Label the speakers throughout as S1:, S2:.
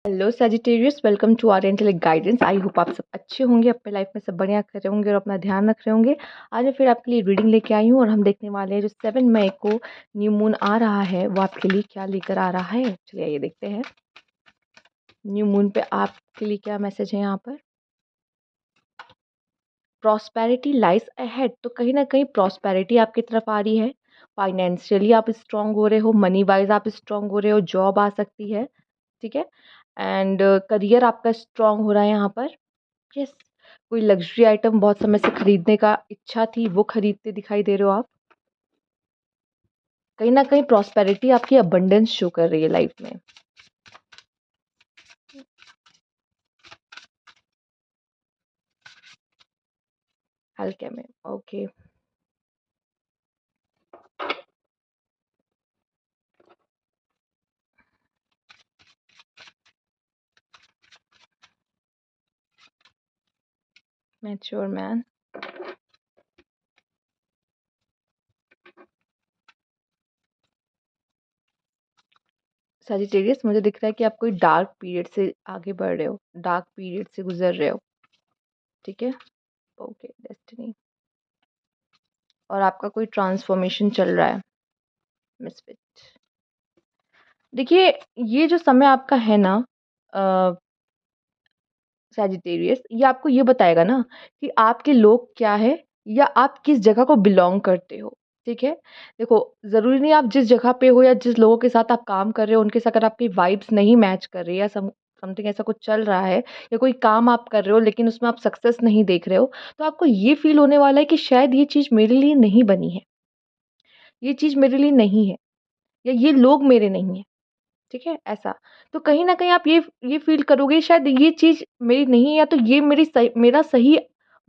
S1: Hello Sagittarius, welcome to our intellect guidance. I hope आप सब अच्छे होंगे, अपने लाइफ में सब बढ़िया कर रहे होंगे और अपना ध्यान रख रहे होंगे। आज मैं फिर आपके लिए रीडिंग लेके आई हूँ और हम देखने वाले हैं जो 7 मई को न्यू मून आ रहा है वो आपके लिए क्या लेकर आ रहा है। चलिए ये देखते हैं न्यू मून पे आपके लिए क्या मैसेज है यहाँ पर। प्रॉस्पेरिटी लाइज अहेड, तो कहीं ना कहीं प्रॉस्पेरिटी आपकी तरफ आ रही है। फाइनेंशियली आप स्ट्रांग हो रहे हो, मनी वाइज आप स्ट्रांग हो रहे हो, जॉब आ सकती है। ठीक है। एंड करियर आपका स्ट्रांग हो रहा है यहाँ पर। यस। कोई लग्जरी आइटम बहुत समय से खरीदने का इच्छा थी वो खरीदते दिखाई दे रहे हो आप। कहीं ना कहीं प्रॉस्पेरिटी आपकी अबंडेंस शो कर रही है लाइफ में। हल्के में। ओके। Mature man. सजिटेरियस, मुझे दिख रहा है कि आप कोई डार्क पीरियड से आगे बढ़ रहे हो, डार्क पीरियड से गुजर रहे हो। ठीक है। Okay, destiny. और आपका कोई ट्रांसफॉर्मेशन चल रहा है। मिसफिट। देखिए, ये जो समय आपका है ना सैजिटेरियस, ये आपको ये बताएगा ना कि आपके लोग क्या है या आप किस जगह को बिलोंग करते हो। ठीक है। देखो, ज़रूरी नहीं आप जिस जगह पे हो या जिस लोगों के साथ आप काम कर रहे हो उनके साथ अगर आपकी वाइब्स नहीं मैच कर रही है या समथिंग ऐसा कुछ चल रहा है, या कोई काम आप कर रहे हो लेकिन उसमें आप सक्सेस नहीं देख रहे हो, तो आपको ये फील होने वाला है कि शायद ये चीज़ मेरे लिए नहीं बनी है, ये चीज़ मेरे लिए नहीं है, या ये लोग मेरे नहीं हैं। ठीक है, ऐसा। तो कहीं न कहीं आप ये फ़ील करोगे शायद ये चीज़ मेरी नहीं है, या तो ये मेरा सही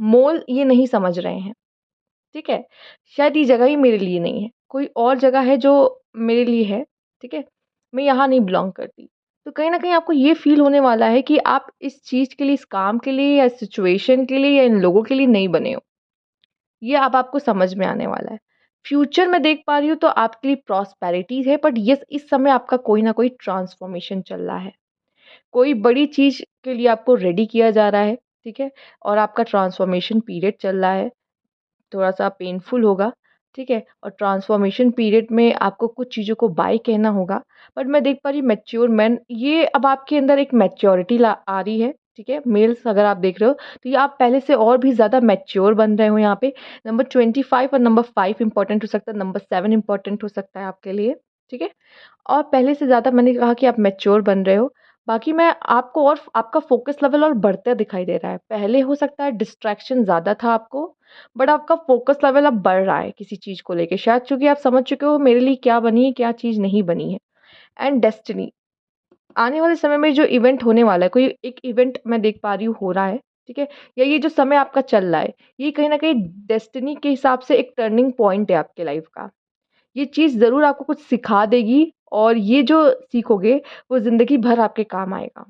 S1: मोल ये नहीं समझ रहे हैं। ठीक है? शायद ये जगह ही मेरे लिए नहीं है। कोई और जगह है जो मेरे लिए है। ठीक है? मैं यहाँ नहीं बिलॉन्ग करती। तो कहीं न कहीं आपको ये फ़ील होने वाला है कि आप इस चीज़ के लिए, इस काम के लिए या इस सिचुएशन के लिए या इन लोगों के लिए नहीं बने हो। ये अब आपको समझ में आने वाला है। फ्यूचर में देख पा रही हूँ तो आपके लिए प्रॉस्पेरिटी है, बट येस, इस समय आपका कोई ना कोई ट्रांसफॉर्मेशन चल रहा है। कोई बड़ी चीज़ के लिए आपको रेडी किया जा रहा है। ठीक है? और आपका ट्रांसफॉर्मेशन पीरियड चल रहा है। थोड़ा-सा पेनफुल होगा। ठीक है? और ट्रांसफॉर्मेशन पीरियड में आपको कुछ चीज़ों को बाय कहना होगा। बट मैं देख पा रही हूँ मैच्योर मैन, ये अब आपके अंदर एक मैच्योरिटी ला आ रही है। ठीक है? मेल्स अगर आप देख रहे हो तो ये आप पहले से और भी ज़्यादा मैच्योर बन रहे हो यहाँ पे। नंबर 25 और नंबर 5 इम्पोर्टेंट हो सकता है, नंबर 7 इम्पोर्टेंट हो सकता है आपके लिए। ठीक है? और पहले से ज़्यादा मैंने कहा कि आप मैच्योर बन रहे हो। बाकी मैं आपको, और आपका फ़ोकस लेवल और बढ़ता दिखाई दे रहा है। पहले हो सकता है डिस्ट्रैक्शन ज़्यादा था आपको, बट आपका फ़ोकस लेवल अब बढ़ रहा है किसी चीज़ को लेके। शायद चूँकि आप समझ चुके हो मेरे लिए क्या बनी है, क्या चीज़ नहीं बनी है। एंड डेस्टिनी, आने वाले समय में जो इवेंट होने वाला है, कोई एक इवेंट मैं देख पा रही हूँ हो रहा है। ठीक है? या ये जो समय आपका चल रहा है, ये कहीं न कहीं डेस्टिनी के हिसाब से एक टर्निंग पॉइंट है आपके लाइफ़ का। ये चीज़ ज़रूर आपको कुछ सिखा देगी और ये जो सीखोगे वो ज़िंदगी भर आपके काम आएगा।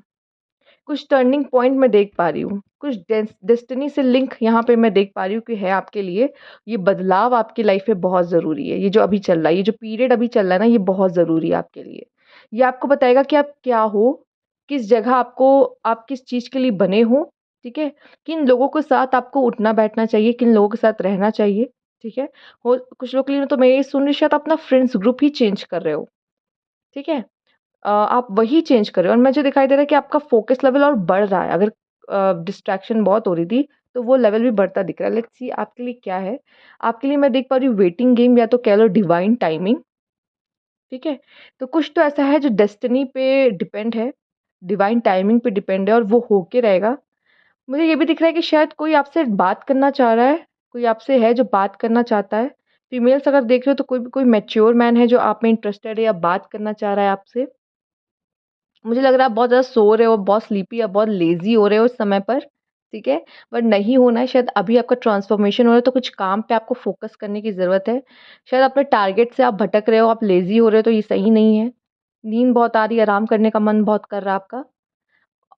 S1: कुछ टर्निंग पॉइंट मैं देख पा रही हूँ। कुछ डेस्टिनी से लिंक यहाँ पे मैं देख पा रही हूँ कि है आपके लिए। ये बदलाव आपकी लाइफ़ में बहुत ज़रूरी है। ये जो अभी चल रहा है, ये जो पीरियड अभी चल रहा है ना, ये बहुत ज़रूरी है आपके लिए। ये आपको बताएगा कि आप क्या हो, किस जगह आप किस चीज़ के लिए बने हो, ठीक है? किन लोगों के साथ आपको उठना-बैठना चाहिए, किन लोगों के साथ रहना चाहिए, ठीक है? हो कुछ लोग के लिए तो मैं ये सुन रही हूँ शायद अपना फ्रेंड्स ग्रुप ही चेंज कर रहे हो, ठीक है? आप वही चेंज कर रहे हो और मुझे दिखाई दे रहा है कि आपका फ़ोकस लेवल और बढ़ रहा है। अगर डिस्ट्रैक्शन बहुत हो रही थी, तो वो लेवल भी बढ़ता दिख रहा है। लेट्स सी आपके लिए क्या है? आपके लिए मैं देख पा रही हूँ वेटिंग गेम, या तो कह लो डिवाइन टाइमिंग, ठीक है? तो कुछ तो ऐसा है जो डेस्टिनी पे डिपेंड है, डिवाइन टाइमिंग पे डिपेंड है और वो होके रहेगा। मुझे ये भी दिख रहा है कि शायद कोई आपसे बात करना चाह रहा है, कोई आपसे है जो बात करना चाहता है। फीमेल्स अगर देख रहे हो तो कोई मैच्योर मैन है जो आप में इंटरेस्टेड है या बात करना चाह रहा है आपसे। मुझे लग रहा है आप बहुत ज़्यादा सो रहे हो, बहुत स्लीपी या बहुत लेज़ी हो रहे हो इस समय पर, ठीक है? बट नहीं होना है, शायद अभी आपका ट्रांसफॉर्मेशन हो रहा है तो कुछ काम पे आपको फ़ोकस करने की ज़रूरत है। शायद अपने टारगेट से आप भटक रहे हो, आप लेज़ी हो रहे हो तो ये सही नहीं है। नींद बहुत आ रही है, आराम करने का मन बहुत कर रहा है आपका।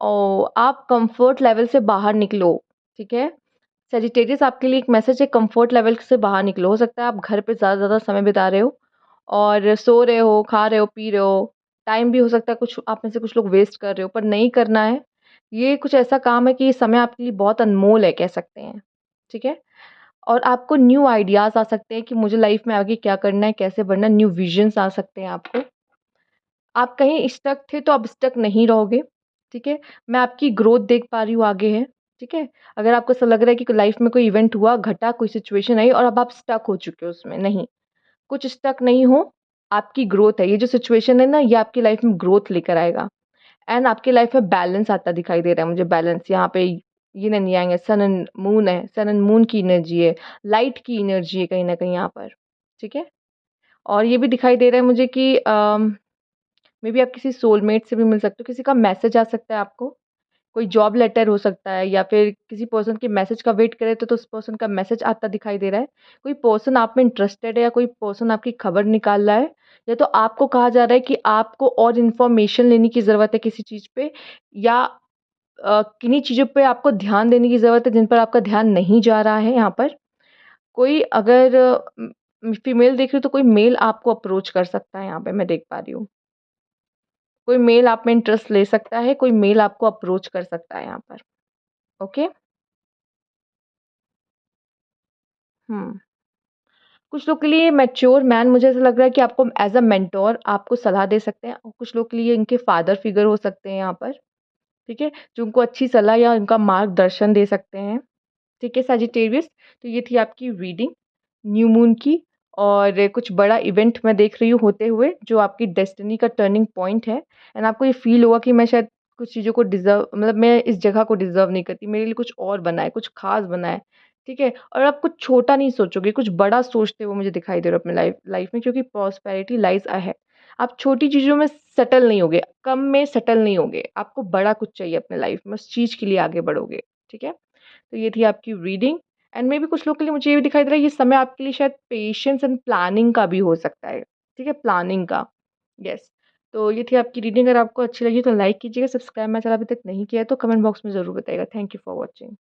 S1: और आप कम्फ़र्ट लेवल से बाहर निकलो, ठीक है? सजिटेरियस, आपके लिए एक मैसेज है, कम्फ़र्ट लेवल से बाहर निकलो। हो सकता है आप घर पे ज़्यादा से ज़्यादा समय बिता रहे हो और सो रहे हो, खा रहे हो, पी रहे हो, टाइम भी हो सकता है कुछ आप में से कुछ लोग वेस्ट कर रहे हो, पर नहीं करना है। ये कुछ ऐसा काम है कि ये समय आपके लिए बहुत अनमोल है कह सकते हैं, ठीक है? और आपको न्यू आइडियाज़ आ सकते हैं कि मुझे लाइफ़ में आगे क्या करना है, कैसे बढ़ना है, न्यू विज़न्स आ सकते हैं आपको। आप कहीं स्टक थे तो अब स्टक नहीं रहोगे, ठीक है? मैं आपकी ग्रोथ देख पा रही हूँ आगे है, ठीक है? अगर आपको ऐसा लग रहा है कि लाइफ़ में कोई इवेंट हुआ, घटा, कोई सिचुएशन आई और अब आप स्टक हो चुके हो उसमें, नहीं। कुछ स्टक नहीं हो, आपकी ग्रोथ है। ये जो सिचुएशन है ना, ये आपकी लाइफ़ में ग्रोथ लेकर आएगा एंड आपकी लाइफ़ में बैलेंस आता दिखाई दे रहा है मुझे बैलेंस यहाँ पे यिन एंड यांग है, सन एंड मून की एनर्जी है, लाइट की एनर्जी है कहीं न कहीं यहाँ पर, ठीक है? और ये भी दिखाई दे रहा है मुझे कि मे बी आप किसी सोलमेट से भी मिल सकते हो, किसी का मैसेज आ सकता है आपको, कोई जॉब लेटर हो सकता है या फिर किसी पर्सन के मैसेज का वेट कर रहे थे तो उस पर्सन का मैसेज आता दिखाई दे रहा है। कोई पर्सन आप में इंटरेस्टेड है या कोई पर्सन आपकी खबर निकाल रहा है या तो आपको कहा जा रहा है कि आपको और इन्फॉर्मेशन लेने की ज़रूरत है किसी चीज़ पे या किन्हीं चीज़ों पे आपको ध्यान देने की ज़रूरत है जिन पर आपका ध्यान नहीं जा रहा है यहाँ पर। कोई अगर फीमेल देख रही हो तो कोई मेल आपको अप्रोच कर सकता है यहाँ पे मैं देख पा रही हूँ। कोई मेल आप में इंटरेस्ट ले सकता है, कोई मेल आपको अप्रोच कर सकता है यहाँ पर। ओके? हुँ। कुछ लोग के लिए मैच्योर मैन मुझे ऐसा लग रहा है कि आपको एज़ अ मेंटर आपको सलाह दे सकते हैं और कुछ लोग के लिए इनके फादर फिगर हो सकते हैं यहाँ पर, ठीक है? जो उनको अच्छी सलाह या उनका मार्गदर्शन दे सकते हैं। ठीक है सैजिटेरियस, तो ये थी आपकी रीडिंग न्यू मून की और कुछ बड़ा इवेंट मैं देख रही हूँ होते हुए जो आपकी डेस्टिनी का टर्निंग पॉइंट है एंड आपको ये फ़ील होगा कि मैं शायद कुछ चीज़ों को डिज़र्व मतलब मैं इस जगह को डिज़र्व नहीं करती, मेरे लिए कुछ और बना है, कुछ ख़ास बना है, ठीक है? और आप कुछ छोटा नहीं सोचोगे, कुछ बड़ा सोचते हुए मुझे दिखाई दे रहा है अपनी लाइफ़ में क्योंकि प्रॉस्पेरिटी लाइज़ अहेड। आप छोटी चीज़ों में सेटल नहीं होगे, कम में सेटल नहीं होगे, आपको बड़ा कुछ चाहिए अपनी लाइफ़ में, उस चीज़ के लिए आगे बढ़ोगे, ठीक है? तो ये थी आपकी रीडिंग एंड मे बी कुछ लोग के लिए मुझे ये भी दिखाई दे रहा है ये समय आपके लिए शायद पेशेंस एंड प्लानिंग का भी हो सकता है, ठीक है? प्लानिंग का, यस। तो ये थी आपकी रीडिंग अगर आपको अच्छी लगी तो लाइक कीजिएगा, सब्सक्राइब मेरा चैनल अभी तक नहीं किया है तो कमेंट बॉक्स में ज़रूर बताइएगा। Thank you for watching.